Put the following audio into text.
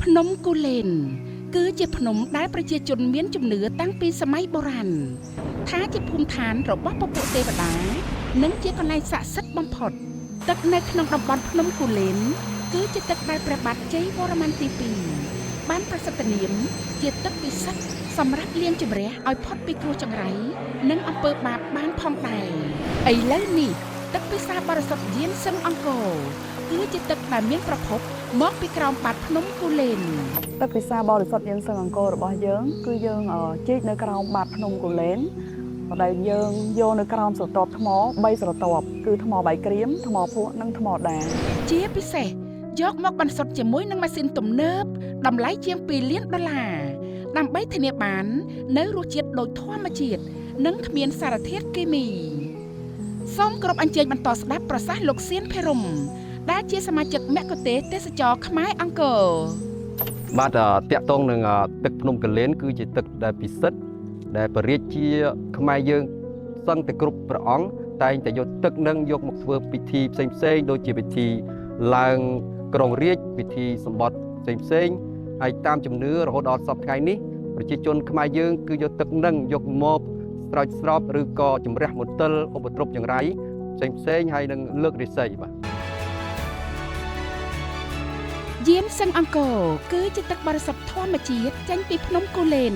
ភ្នំគូលែនគឺជាភ្នំដែលប្រជាជនមានជំនឿតាំងពីសម័យបុរាណថាជាភូមិឋានរបស់ពពួកទេវតានិងជាកន្លែងស័ក្តិសិទ្ធិបំផុតទឹកនៅក្នុងតំបន់ភ្នំគូលែនគឺជាទឹកដែលព្រះបាទជ័យវរ្ម័នទី2បានប្រសិទ្ធនាមជាទឹកពិសិដ្ឋសម្រាប់លាងជម្រះឲ្យផុតពីគ្រោះចង្រៃនិងអំពើបាបបានផងដែរឥឡូវនេះទឹកពិសាបរិសុទ្ធយានសឹងអង្គរគឺជាទឹកដែលមានប្រភពមកពីក្រោមបាតភ្នំគូលែនទឹកពិសាបរិសុទ្ធយានសឹងអង្គររបស់យើងគឺយើងជីកនៅក្រោមបាតភ្នំគូលែនដែលយើងយកនៅក្រោមស្រទាប់ថ្ម3ស្រទាប់គឺថ្មបាយក្រៀមថ្មភក់និងថ្មដាជាពិសេសយកមកបន្សុទ្ធជាមួយនឹងម៉ាស៊ីនទំនើបតម្លៃជាង$2 លានដើម្បីធានាបាននៅរសជាតិដូចធម្មជាតិនិងគ្មានសារធាតុគីមីសូមគោរពអញ្ជើញបន្តស្ដាប់ប្រសាសន៍លោកសៀនភិរមដែលជាសមាជិកមគ្គុទ្ទេសក៍ទេសចរខ្មែរអង្គរបាទតាក់ទងនឹងទឹកភ្នំគូលែនគឺជាទឹកដែលពិសិដ្ឋដែលបរិយាជាខ្មែរយើងសឹងតែគ្រប់ព្រះអង្គតែងតែយកទឹកនឹងយកមកធ្វើពិធីផ្សេងៗដូចជាពិធីឡើងក្រុងរាជពិធីសម្បត្តិផ្សេងហើយតាមជំនឿរហូតដល់សពថ្ងៃនេះប្រជាជនខ្មែរយើងគឺយកទឹកនឹងយកមកស្រោចស្រពឬក៏ជំរះមន្ទិលឧបទ្រពចង្រៃផ្សេងហើយនឹងលើករាសីបាទយានសឹងអង្គរគឺជាទឹកបរិសុទ្ធធម្មជាតិចេញពីភ្នំគូលែន